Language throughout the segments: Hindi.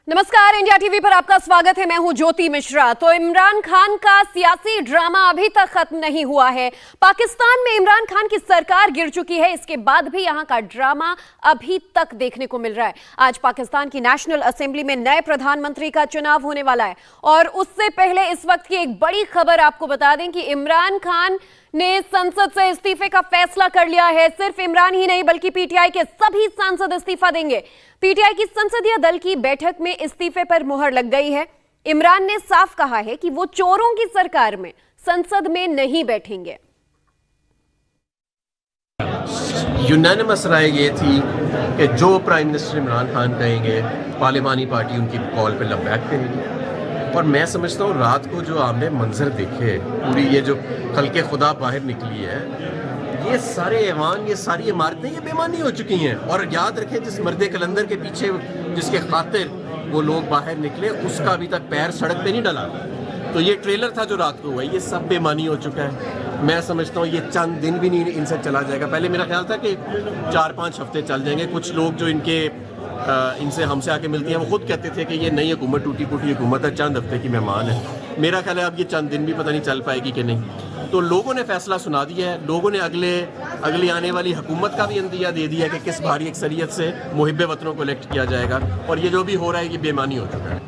नमस्कार, इंडिया टीवी पर आपका स्वागत है। मैं हूं ज्योति मिश्रा। तो इमरान खान का सियासी ड्रामा अभी तक खत्म नहीं हुआ है। पाकिस्तान में इमरान खान की सरकार गिर चुकी है, इसके बाद भी यहां का ड्रामा अभी तक देखने को मिल रहा है। आज पाकिस्तान की नेशनल असेंबली में नए प्रधानमंत्री का चुनाव होने वाला है और उससे पहले इस वक्त की एक बड़ी खबर आपको बता दें कि इमरान खान ने संसद से इस्तीफे का फैसला कर लिया है। सिर्फ इमरान ही नहीं बल्कि पीटीआई के सभी सांसद इस्तीफा देंगे। पीटीआई की संसदीय दल की बैठक में इस्तीफे पर मुहर लग गई है। इमरान ने साफ कहा है कि वो चोरों की सरकार में संसद में नहीं बैठेंगे। यूनानिमस राय ये थी कि जो प्राइम मिनिस्टर इमरान खान कहेंगे पार्लिमानी पार्टी उनकी कॉल पे लबैक करेगी। और मैं समझता हूँ रात को जो आपने मंजर देखे, पूरी ये जो खल्के खुदा बाहर निकली है, ये सारे ऐवान, ये सारी इमारतें ये बेमानी हो चुकी हैं। और याद रखें, जिस मर्द कलंदर के पीछे जिसके खातिर वो लोग बाहर निकले, उसका अभी तक पैर सड़क पे नहीं डला। तो ये ट्रेलर था जो रात को हुआ, ये सब बेमानी हो चुका है। मैं समझता हूँ ये चंद दिन भी नहीं इनसे चला जाएगा। पहले मेरा ख्याल था कि 4-5 हफ्ते चल जाएंगे। कुछ लोग जो इनसे हमसे आके मिलती हैं वो खुद कहते थे कि ये नई हुकूमत टूटी फूटी हुकूमत है, चंद हफ्ते की मेहमान है। मेरा ख्याल है अब ये चंद दिन भी पता नहीं चल पाएगी कि नहीं। तो लोगों ने फैसला सुना दिया है। लोगों ने अगली आने वाली हुकूमत का भी अंदिया दे दिया है कि किस भारी अक्सरियत से मुहिब्बे वतनों को इलेक्ट किया जाएगा। और ये जो भी हो रहा है ये बेमानी हो चुका है।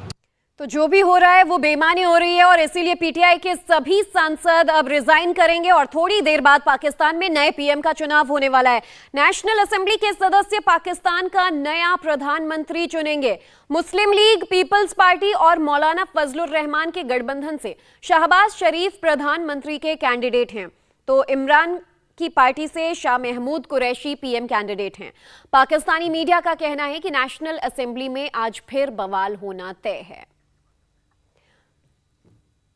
तो जो भी हो रहा है वो बेईमानी हो रही है और इसीलिए पीटीआई के सभी सांसद अब रिजाइन करेंगे और थोड़ी देर बाद पाकिस्तान में नए पीएम का चुनाव होने वाला है। नेशनल असेंबली के सदस्य पाकिस्तान का नया प्रधानमंत्री चुनेंगे। मुस्लिम लीग, पीपल्स पार्टी और मौलाना फजलुर रहमान के गठबंधन से शहबाज शरीफ प्रधानमंत्री के कैंडिडेट हैं, तो इमरान की पार्टी से शाह महमूद कुरैशी पीएम कैंडिडेट हैं। पाकिस्तानी मीडिया का कहना है कि नेशनल असेंबली में आज फिर बवाल होना तय है।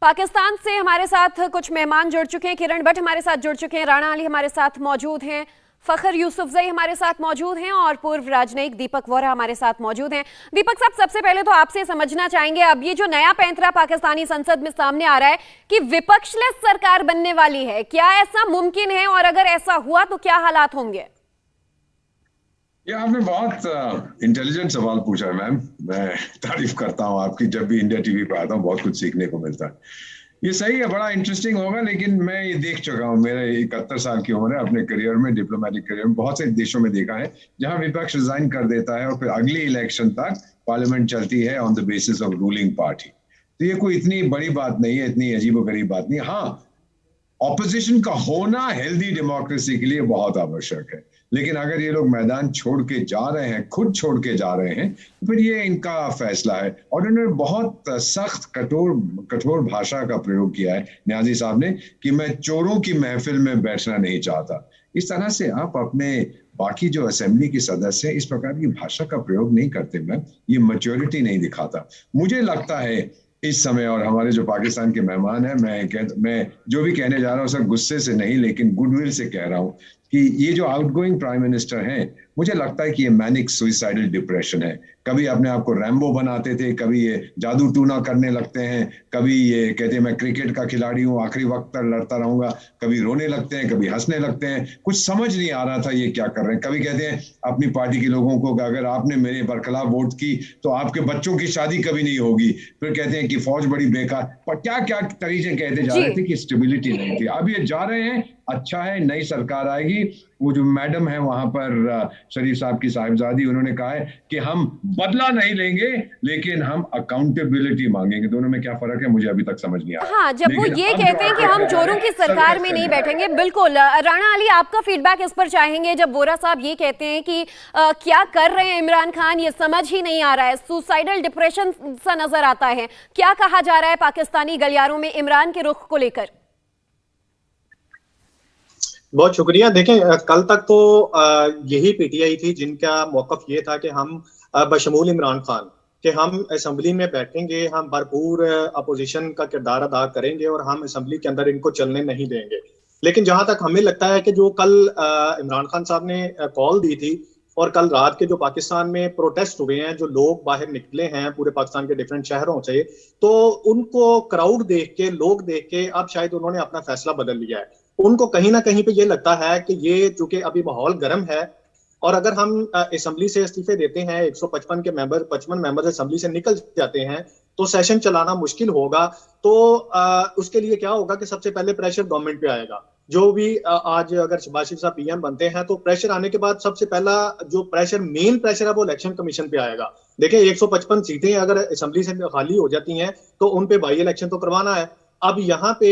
पाकिस्तान से हमारे साथ कुछ मेहमान जुड़ चुके हैं। किरण भट्ट हमारे साथ जुड़ चुके हैं, राणा अली हमारे साथ मौजूद हैं, फखर यूसुफजई हमारे साथ मौजूद हैं और पूर्व राजनयिक दीपक वोरा हमारे साथ मौजूद हैं। दीपक साहब, सबसे पहले तो आपसे समझना चाहेंगे, अब ये जो नया पैंतरा पाकिस्तानी संसद में सामने आ रहा है कि विपक्षलेस सरकार बनने वाली है, क्या ऐसा मुमकिन है और अगर ऐसा हुआ तो क्या हालात होंगे? ये आपने बहुत इंटेलिजेंट सवाल पूछा है मैम। मैं तारीफ करता हूँ आपकी। जब भी इंडिया टीवी पे आता हूँ बहुत कुछ सीखने को मिलता है। ये सही है, बड़ा इंटरेस्टिंग होगा। लेकिन मैं ये देख चुका हूँ, मेरे 71 साल की उम्र है, अपने करियर में, डिप्लोमेटिक करियर में बहुत से देशों में देखा है जहाँ विपक्ष रिजाइन कर देता है और फिर अगली इलेक्शन तक पार्लियामेंट चलती है on the basis of ruling party. तो ये कोई इतनी बड़ी बात नहीं है, इतनी अजीबोगरीब बात नहीं। हाँ, ऑपोजिशन का होना हेल्दी डेमोक्रेसी के लिए बहुत आवश्यक है। लेकिन अगर ये लोग मैदान छोड़ के जा रहे हैं, खुद छोड़ के जा रहे हैं, तो फिर ये इनका फैसला है। और उन्होंने बहुत सख्त कठोर भाषा का प्रयोग किया है न्याजी साहब ने कि मैं चोरों की महफिल में बैठना नहीं चाहता। इस तरह से आप अपने बाकी जो असेंबली के सदस्य इस प्रकार की भाषा का प्रयोग नहीं करते। मैं ये मैच्योरिटी नहीं दिखाता। मुझे लगता है इस समय, और हमारे जो पाकिस्तान के मेहमान हैं, मैं जो भी कहने जा रहा हूँ सब गुस्से से नहीं लेकिन गुडविल से कह रहा हूँ कि ये जो आउटगोइंग प्राइम मिनिस्टर हैं, मुझे लगता है कि ये मैनिक सुइसाइडल डिप्रेशन है। कभी अपने आप को रैम्बो बनाते थे, कभी ये जादू टूना करने लगते हैं, कभी ये कहते हैं मैं क्रिकेट का खिलाड़ी हूँ, आखिरी वक्त तक लड़ता रहूंगा, कभी रोने लगते हैं, कभी हंसने लगते हैं। कुछ समझ नहीं आ रहा था ये क्या कर रहे हैं। कभी कहते हैं अपनी पार्टी के लोगों को अगर आपने मेरे बरखिलाफ वोट की तो आपके बच्चों की शादी कभी नहीं होगी। फिर कहते हैं कि फौज बड़ी बेकार, पर क्या क्या तरीके कहते जा रहे थे कि स्टेबिलिटी नहीं थी। अब ये जा रहे हैं, अच्छा है, नई सरकार आएगी। वो जो मैडम है वहां पर शरीफ साहब की साहिबजादी, उन्होंने कहा है कि हम बदला नहीं लेंगे लेकिन हम अकाउंटेबिलिटी मांगेंगे। दोनों में क्या फर्क है मुझे अभी तक समझ नहीं आया। हाँ, जब वो ये कहते हैं कि हम चोरों की सरकार में नहीं बैठेंगे, बिल्कुल। राणा अली, आपका फीडबैक इस पर चाहेंगे। जब वोरा साहब ये कहते हैं कि क्या कर रहे हैं इमरान खान, ये समझ ही नहीं आ रहा है, सुसाइडल डिप्रेशन सा नजर आता है, क्या कहा जा रहा है पाकिस्तानी गलियारों में इमरान के रुख को लेकर? बहुत शुक्रिया। देखें, कल तक तो यही पीटीआई थी जिनका मौकफ ये था कि हम बशमूल इमरान खान कि हम असेंबली में बैठेंगे, हम भरपूर अपोजिशन का किरदार अदा करेंगे और हम असेंबली के अंदर इनको चलने नहीं देंगे। लेकिन जहां तक हमें लगता है कि जो कल इमरान खान साहब ने कॉल दी थी और कल रात के जो पाकिस्तान में प्रोटेस्ट हुए हैं, जो लोग बाहर निकले हैं पूरे पाकिस्तान के डिफरेंट शहरों से, तो उनको क्राउड देख के, लोग देख के अब शायद उन्होंने अपना फैसला बदल लिया है। उनको कहीं ना कहीं पे ये लगता है कि ये चूंकि अभी माहौल गर्म है और अगर हम असेंबली से इस्तीफे देते हैं, 155 के मेंबर 55 मेंबर असेंबली से निकल जाते हैं, तो सेशन चलाना मुश्किल होगा। तो उसके लिए क्या होगा कि सबसे पहले प्रेशर गवर्नमेंट पे आएगा। जो भी आज अगर शहबाज शरीफ साहब पीएम बनते हैं तो प्रेशर आने के बाद सबसे पहला जो प्रेशर, मेन प्रेशर है, वो इलेक्शन कमीशन पे आएगा। देखिए 155 सीटें अगर असेंबली से खाली हो जाती हैं तो उन पे बाई इलेक्शन तो करवाना है। अब यहाँ पे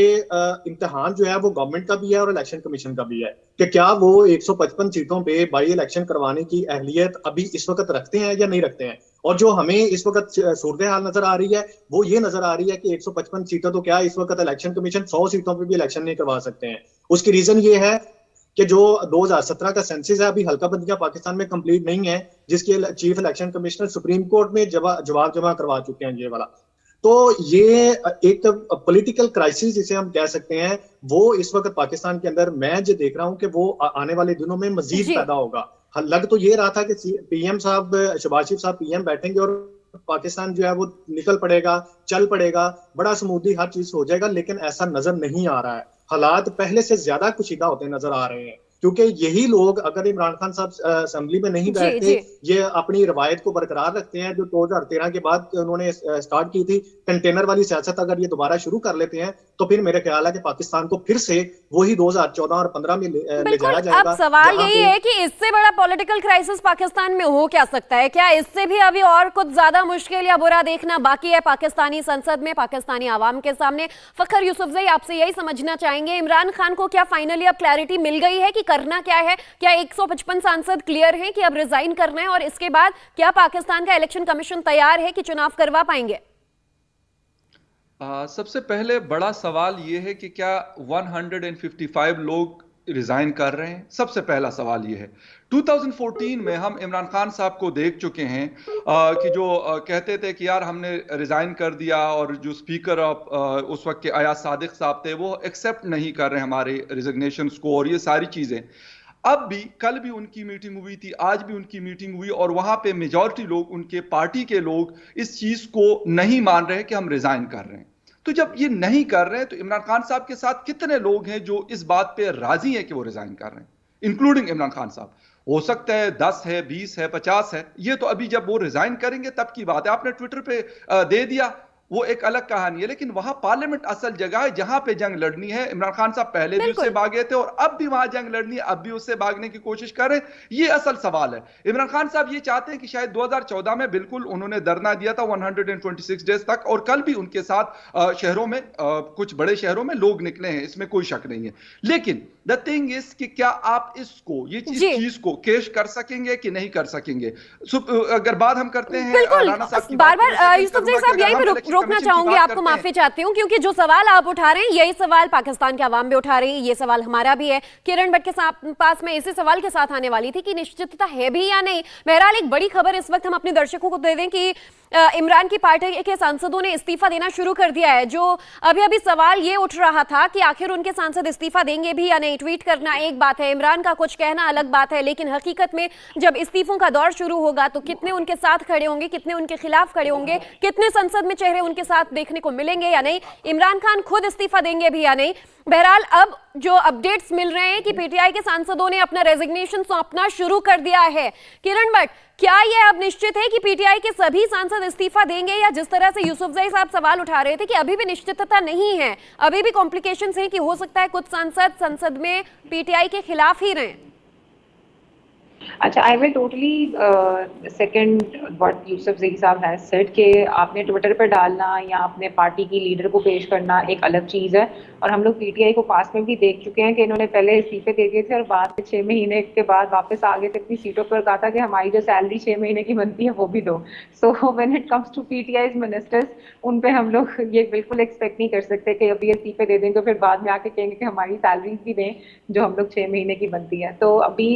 इम्तिहान जो है वो गवर्नमेंट का भी है और इलेक्शन कमीशन का भी है कि क्या वो 155 सीटों पे बाई इलेक्शन करवाने की अहलियत अभी इस वक्त रखते हैं या नहीं रखते हैं। और जो हमें इस वक्त सूरत हाल नजर आ रही है वो ये नजर आ रही है कि 155 सीटें तो क्या, इस वक्त इलेक्शन कमीशन 100 सीटों पे भी इलेक्शन नहीं करवा सकते हैं। उसकी रीजन ये है कि जो 2017 का सेंसस है अभी हल्का बंदियां पाकिस्तान में कंप्लीट नहीं है, जिसके chief election commissioner supreme court में जवाब जमा करवा चुके हैं ये वाला। तो ये एक पॉलिटिकल क्राइसिस जिसे हम कह सकते हैं वो इस वक्त पाकिस्तान के अंदर मैं जो देख रहा हूं कि वो आने वाले दिनों में मजीद पैदा होगा। लग तो ये रहा था कि पीएम साहब, शहबाज शरीफ साहब पीएम बैठेंगे और पाकिस्तान जो है वो निकल पड़ेगा, चल पड़ेगा, बड़ा स्मूथली हर चीज हो जाएगा, लेकिन ऐसा नजर नहीं आ रहा है। हालात पहले से ज्यादा कुशीदा होते नजर आ रहे हैं, क्योंकि यही लोग अगर इमरान खान साहब असेंबली में नहीं बैठते, ये अपनी रवायत को बरकरार रखते हैं जो 2013 के बाद उन्होंने स्टार्ट की थी, कंटेनर वाली सियासत अगर ये दोबारा शुरू कर लेते हैं तो फिर मेरे ख्याल है कि पाकिस्तान को फिर से वही 2014 और 15 में ले जाया जाएगा। अब सवाल यही है कि इससे बड़ा पॉलिटिकल क्राइसिस पाकिस्तान में हो क्या सकता है? क्या इससे भी अभी और कुछ ज्यादा मुश्किल या बुरा देखना बाकी है पाकिस्तानी संसद में, पाकिस्तानी आवाम के सामने? फखर यूसुफजई, आपसे यही समझना चाहेंगे, इमरान खान को क्या फाइनली अब क्लैरिटी मिल गई है कि करना क्या है? क्या 155 सांसद क्लियर हैं कि अब रिजाइन करना है, और इसके बाद क्या पाकिस्तान का इलेक्शन कमीशन तैयार है कि चुनाव करवा पाएंगे? सबसे पहले बड़ा सवाल यह है कि क्या 155 लोग रिजाइन कर रहे हैं? सबसे पहला सवाल यह है। 2014 में हम इमरान खान साहब को देख चुके हैं कि जो कहते थे कि यार हमने रिजाइन कर दिया, और जो स्पीकर ऑफ उस वक्त के अयाज सादिक साहब थे वो एक्सेप्ट नहीं कर रहे हमारे रिजिग्नेशंस को, और ये सारी चीजें। अब भी, कल भी उनकी मीटिंग हुई थी, आज भी उनकी मीटिंग हुई, और वहां पे मेजॉरिटी लोग, उनके पार्टी के लोग इस चीज को नहीं मान रहे कि हम रिजाइन कर रहे हैं। तो जब ये नहीं कर रहे हैं तो इमरान खान साहब के साथ कितने लोग हैं जो इस बात पे राजी हैं कि वो रिजाइन कर रहे हैं, इंक्लूडिंग इमरान खान साहब? हो सकता है 10 है, 20 है, 50 है, ये तो अभी जब वो रिजाइन करेंगे तब की बात है। आपने ट्विटर पे दे दिया, वो एक अलग कहानी है, लेकिन वहां पार्लियामेंट असल जगह है जहां पे जंग लड़नी है। इमरान खान साहब पहले भी उससे भागे थे और अब भी वहां जंग लड़नी है, अब भी उससे भागने की कोशिश कर रहे हैं। ये असल सवाल है। इमरान खान साहब ये चाहते हैं कि शायद 2014 में बिल्कुल उन्होंने धरना दिया था 126 डेज तक, और कल भी उनके साथ शहरों में, कुछ बड़े शहरों में लोग निकले हैं, इसमें कोई शक नहीं है। लेकिन द थिंग इज कि क्या आप इसको, ये चीज को केश कर सकेंगे कि नहीं कर सकेंगे? अगर बात हम करते हैं राणा साहब की, बार-बार यूसुफजई साहब यहीं पे रोकना चाहूंगी, आपको माफी चाहती हूं, क्योंकि जो सवाल आप उठा रहे हैं यही सवाल पाकिस्तान के अवाम भी उठा रही है, ये सवाल हमारा भी है। किरण भट्ट के पास में इसी सवाल के साथ आने वाली थी कि निश्चितता है भी या नहीं। बहरहाल एक बड़ी खबर इस वक्त हम अपने दर्शकों को दे दें कि इमरान की पार्टी के सांसदों ने इस्तीफा देना शुरू कर दिया है। जो अभी अभी सवाल ये उठ रहा था कि आखिर उनके सांसद इस्तीफा देंगे भी या नहीं, ट्वीट करना एक बात है, इमरान का कुछ कहना अलग बात है, लेकिन हकीकत में जब इस्तीफों का दौर शुरू होगा तो कितने उनके साथ खड़े होंगे, कितने उनके खिलाफ खड़े होंगे, कितने संसद में चेहरे उनके साथ देखने को मिलेंगे या नहीं, इमरान खान खुद इस्तीफा देंगे भी या नहीं। बहरहाल अब जो अपडेट्स मिल रहे हैं कि पीटीआई के सांसदों ने अपना रेजिग्नेशन सौंपना शुरू कर दिया है। किरण भट्ट, क्या यह अब निश्चित है कि पीटीआई के सभी सांसद इस्तीफा देंगे, या जिस तरह से यूसुफजई साहब सवाल उठा रहे थे कि अभी भी निश्चितता नहीं है, अभी भी कॉम्प्लिकेशंस हैं कि हो सकता है कुछ सांसद संसद में पीटीआई के खिलाफ ही रहें? अच्छा, I will totally second what Yousafzai साहब हैज सेड कि आपने ट्विटर पर डालना या अपने पार्टी की लीडर को पेश करना एक अलग चीज़ है, और हम लोग पीटीआई को पास में भी देख चुके हैं कि इन्होंने पहले इस्तीफे दे दिए थे और बाद में 6 महीने के बाद वापस आ गए थे अपनी सीटों पर, कहा था कि हमारी जो सैलरी 6 महीने की बनती है वो भी दो। So when it comes to PTIs ministers, उन पे हम लोग ये बिल्कुल एक्सपेक्ट नहीं कर सकते कि अभी इस्तीफे दे देंगे फिर बाद में आके कहेंगे कि हमारी सैलरीज भी दें जो हम लोग 6 महीने की बनती है। तो अभी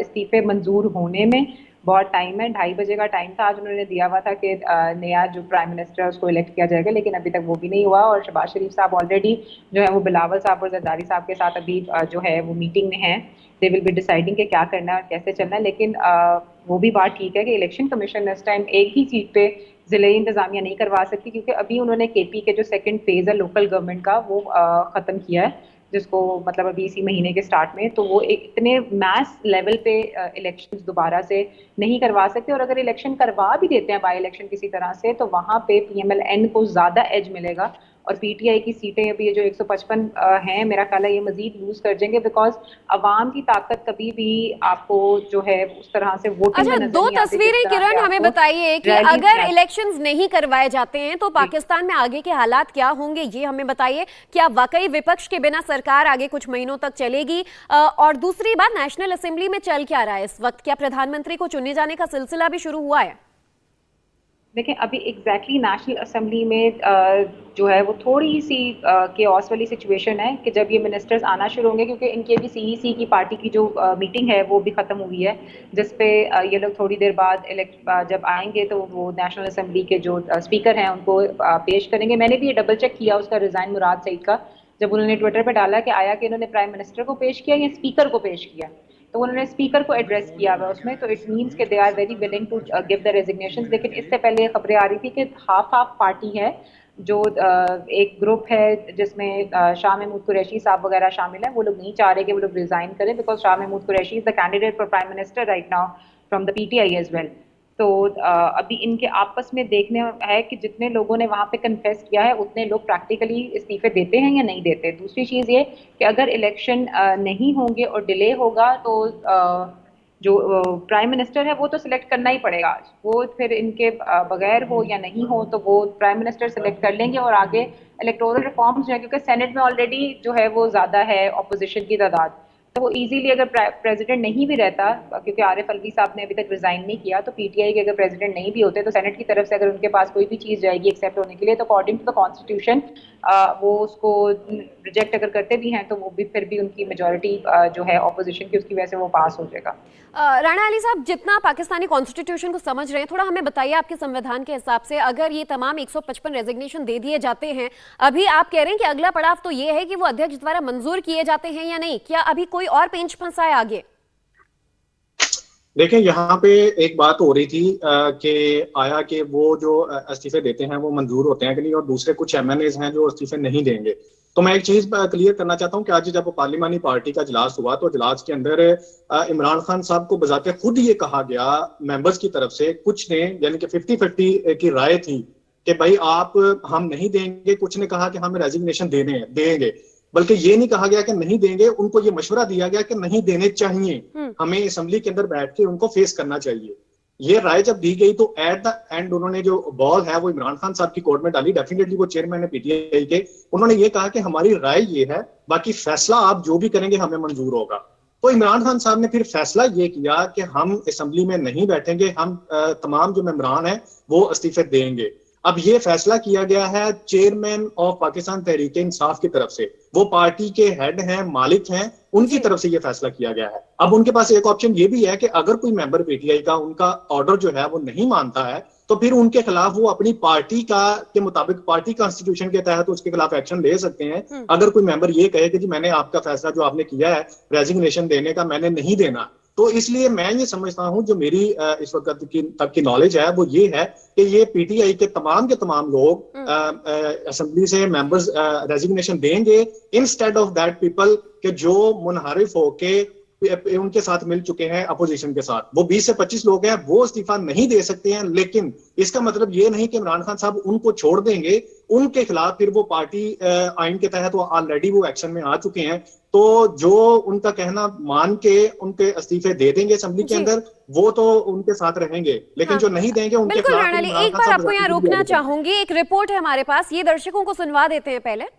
इस्तीफे मंजूर होने में बहुत टाइम है। 2:30 बजे का टाइम था आज उन्होंने दिया हुआ था कि नया जो प्राइम मिनिस्टर है उसको इलेक्ट किया जाएगा, लेकिन अभी तक वो भी नहीं हुआ। और शहबाज शरीफ साहब ऑलरेडी जो है वो बिलावल साहब और जरदारी साहब के साथ अभी जो है वो मीटिंग में है। दे विल बी डिसाइडिंग कि क्या करना है और कैसे चलना है। लेकिन वो भी बात ठीक है कि इलेक्शन कमीशन इस टाइम एक ही सीट पे जिले इंतजामिया नहीं करवा सकती, क्योंकि अभी उन्होंने केपी के जो सेकंड फेज है लोकल गवर्नमेंट का वो ख़त्म किया है। जिसको मतलब अभी इसी महीने के स्टार्ट में, तो वो एक इतने मैस लेवल पे इलेक्शंस दोबारा से नहीं करवा सकते, और अगर इलेक्शन करवा भी देते हैं बाई इलेक्शन किसी तरह से, तो वहाँ पे PMLN को ज़्यादा एज मिलेगा, और PTI की सीटें अभी ये जो 155 हैं, मेरा ख्याल है ये मजीद लूज कर जाएंगे, बिकॉज अवाम की ताकत कभी भी आपको जो है उस तरह से वोटिंग में अच्छा, नजर दो नहीं आती। तस्वीरें किरण हमें बताइए कि अगर इलेक्शंस नहीं करवाए जाते हैं तो पाकिस्तान में आगे के हालात क्या होंगे, ये हमें बताइए। क्या वाकई विपक्ष के बिना सरकार आगे कुछ महीनों तक चलेगी? और दूसरी बात, नेशनल असेंबली में चल क्या रहा है इस वक्त? क्या प्रधानमंत्री को चुने जाने का सिलसिला भी शुरू हुआ है? देखिए, अभी एग्जैक्टली नेशनल असेंबली में जो है वो थोड़ी सी केओस वाली सिचुएशन है कि जब ये मिनिस्टर्स आना शुरू होंगे, क्योंकि इनकी अभी CEC की पार्टी की जो मीटिंग है वो भी ख़त्म हुई है, जिस पे ये लोग थोड़ी देर बाद जब आएंगे तो वो नेशनल असेंबली के जो स्पीकर हैं उनको पेश करेंगे। मैंने भी ये डबल चेक किया उसका रिज़ाइन मुराद सईद का, जब उन्होंने ट्विटर पर डाला कि आया कि इन्होंने प्राइम मिनिस्टर को पेश किया या स्पीकर को पेश किया, तो उन्होंने स्पीकर को एड्रेस किया हुआ उसमें, तो इट मींस कि they are very willing to give the resignations. लेकिन इससे पहले ये खबरें आ रही थी कि हाफ पार्टी है, जो एक ग्रुप है जिसमें शाह महमूद कुरैशी साहब वगैरह शामिल हैं, वो लोग नहीं चाह रहे कि वो लोग रिजाइन करें, because Shah Mahmood Qureshi is the candidate for prime minister right now from the PTI as well. तो अभी इनके आपस में देखने है कि जितने लोगों ने वहाँ पे कन्फेस किया है उतने लोग प्रैक्टिकली इस्तीफे देते हैं या नहीं देते। दूसरी चीज़ ये कि अगर इलेक्शन नहीं होंगे और डिले होगा तो जो प्राइम मिनिस्टर है वो तो सिलेक्ट करना ही पड़ेगा, वो फिर इनके बगैर हो या नहीं हो तो वो प्राइम मिनिस्टर सिलेक्ट कर लेंगे, और आगे इलेक्टोरल रिफॉर्म्स जो है, क्योंकि सेनेट में ऑलरेडी जो है वो ज़्यादा है ऑपोजिशन की तादाद, तो वो इजीली अगर प्रेसिडेंट नहीं भी रहता, क्योंकि आरिफ अलवी साहब ने अभी तक रिजाइन नहीं किया, तो PTI के अगर प्रेसिडेंट नहीं भी होते तो सेनेट की तरफ से अगर उनके पास कोई भी चीज़ जाएगी एक्सेप्ट होने के लिए, तो अकॉर्डिंग टू द कॉन्स्टिट्यूशन वो उसको रिजेक्ट अगर करते भी हैं तो वो भी फिर भी उनकी मेजॉरिटी जो है ऑपोजिशन की, उसकी वजह से वो पास हो जाएगा। राणा अली साहब, जितना पाकिस्तानी कॉन्स्टिट्यूशन को समझ रहे हैं, थोड़ा हमें बताइए आपके संविधान के हिसाब से अगर ये तमाम 155 रेजिग्नेशन दे दिए जाते हैं, अभी आप कह रहे हैं कि अगला पड़ाव तो ये है कि वो अध्यक्ष द्वारा मंजूर किए जाते हैं या नहीं, क्या अभी कोई और पेंच फंसा है आगे? देखिए, यहाँ पे एक बात हो रही थी कि आया कि वो जो इस्तीफे देते हैं वो मंजूर होते हैं कि नहीं, और दूसरे कुछ MNAs हैं जो इस्तीफे नहीं देंगे। तो मैं एक चीज क्लियर करना चाहता हूँ कि आज जब पार्लिमानी पार्टी का इजलास हुआ तो इजलास के अंदर इमरान खान साहब को बजाते खुद ये कहा गया मेंबर्स की तरफ से, कुछ ने यानी कि 50-50 की राय थी कि भाई आप हम नहीं देंगे, कुछ ने कहा कि हम रेजिग्नेशन देंगे, बल्कि ये नहीं कहा गया कि नहीं देंगे, उनको ये मशवरा दिया गया कि नहीं देने चाहिए, हमें असेंबली के अंदर बैठ के उनको फेस करना चाहिए। ये राय जब दी गई तो एट द एंड उन्होंने जो बॉल है वो इमरान खान साहब की कोर्ट में डाली। डेफिनेटली वो चेयरमैन है PTI के, उन्होंने ये कहा कि हमारी राय ये है, बाकी फैसला आप जो भी करेंगे हमें मंजूर होगा। तो इमरान खान साहब ने फिर फैसला ये किया कि हम असेंबली में नहीं बैठेंगे, हम तमाम जो मेंबरान हैं वो इस्तीफे देंगे। अब ये फैसला किया गया है चेयरमैन ऑफ पाकिस्तान तहरीक इंसाफ की तरफ से, वो पार्टी के हेड हैं, मालिक हैं, उनकी तरफ से ये फैसला किया गया है। अब उनके पास एक ऑप्शन ये भी है कि अगर कोई मेंबर PTI का उनका ऑर्डर जो है वो नहीं मानता है तो फिर उनके खिलाफ वो अपनी पार्टी के मुताबिक पार्टी कॉन्स्टिट्यूशन के तहत उसके खिलाफ एक्शन ले सकते हैं। अगर कोई मेंबर ये कहे कि जी मैंने आपका फैसला जो आपने किया है रेजिग्नेशन देने का मैंने नहीं देना, तो इसलिए मैं ये समझता हूं, जो मेरी इस वक्त तक की नॉलेज है वो ये है कि ये PTI के तमाम लोग असेंबली से मेंबर्स रेजिग्नेशन देंगे इंस्टेड ऑफ दैट पीपल के जो मुनहरिफ होके उनके साथ मिल चुके हैं अपोजिशन के साथ। वो 20 से 25 लोग हैं, वो इस्तीफा नहीं दे सकते हैं, लेकिन इसका मतलब ये नहीं कि इमरान खान साहब उनको छोड़ देंगे, उनके खिलाफ फिर वो पार्टी आइन के तहत वो ऑलरेडी वो एक्शन में आ चुके हैं। तो जो उनका कहना मान के उनके इस्तीफे दे देंगे असेंबली के अंदर, वो तो उनके साथ रहेंगे, लेकिन जो नहीं देंगे उनके बिल्कुल। खिलाफ राणा अली, एक बार आपको यहाँ रोकना चाहूंगी, एक रिपोर्ट है हमारे पास, ये दर्शकों को सुनवा देते हैं पहले।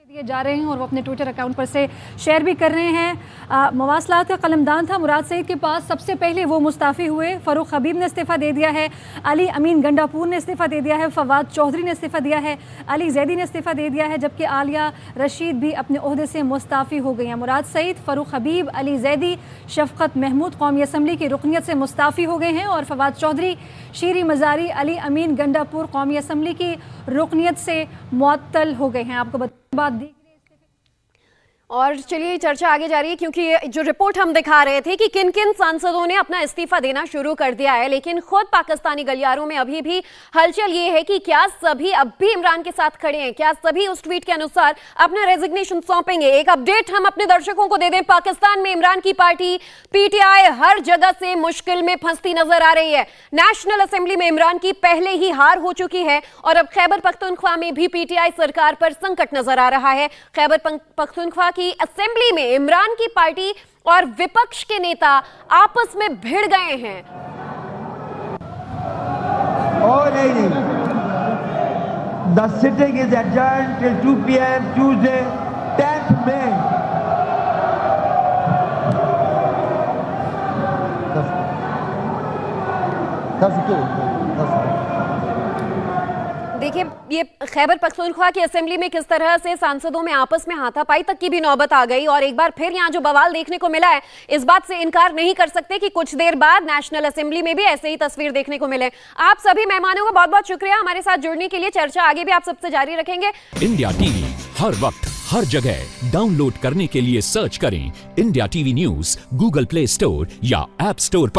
दिए जा रहे हैं और वो अपने ट्विटर अकाउंट पर से शेयर भी कर रहे हैं। मवासलात का कलमदान था मुराद सईद के पास, सबसे पहले वो मुस्ताफ़ी हुए। फ़ारूक हबीब ने इस्तीफ़ा दे दिया है, अली अमीन गंडापुर ने इस्तीफ़ा दे दिया है, फवाद चौधरी ने इस्तीफ़ा दिया है, अली जैदी ने इस्तीफ़ा दे दिया है, जबकि आलिया रशीद भी अपने ओहदे से मुस्ताफ़ी हो गई हैं। मुराद सईद, फ़ारूक हबीब, अली जैदी, शफ़क़त महमूद कौमी असम्बली की रुकनियत से मुस्ताफ़ी हो गए हैं, और फवाद चौधरी, शीरी मज़ारी, अली अमीन गंडापुर कौमी असम्बली की रुकनियत से मुअत्तल हो गए हैं। आपको बात दी और चलिए चर्चा आगे जा रही है, क्योंकि ये जो रिपोर्ट हम दिखा रहे थे कि किन किन सांसदों ने अपना इस्तीफा देना शुरू कर दिया है, लेकिन खुद पाकिस्तानी गलियारों में अभी भी हलचल ये है कि क्या सभी अब भी इमरान के साथ खड़े हैं, क्या सभी उस ट्वीट के अनुसार अपना रेजिग्नेशन सौंपेंगे। एक अपडेट हम अपने दर्शकों को दे दें, पाकिस्तान में इमरान की पार्टी पीटीआई हर जगह से मुश्किल में फंसती नजर आ रही है। नेशनल असेंबली में इमरान की पहले ही हार हो चुकी है और अब खैबर पख्तूनख्वा में भी पीटीआई सरकार पर संकट नजर आ रहा है। खैबर पख्तूनख्वा की असेंबली में इमरान की पार्टी और विपक्ष के नेता आपस में भिड़ गए हैं। The sitting is adjourned till 2 p.m. Tuesday, 10th May. देखिए, ये खैबर पख्तूनख्वा की असेंबली में किस तरह से सांसदों में आपस में हाथापाई तक की भी नौबत आ गई और एक बार फिर यहाँ जो बवाल देखने को मिला है, इस बात से इनकार नहीं कर सकते कि कुछ देर बाद नेशनल असेंबली में भी ऐसे ही तस्वीर देखने को मिले। आप सभी मेहमानों का बहुत बहुत शुक्रिया हमारे साथ जुड़ने के लिए। चर्चा आगे भी आप सबसे जारी रखेंगे। इंडिया टीवी हर वक्त हर जगह डाउनलोड करने के लिए सर्च करें India TV news Google play store या ऐप स्टोर पर।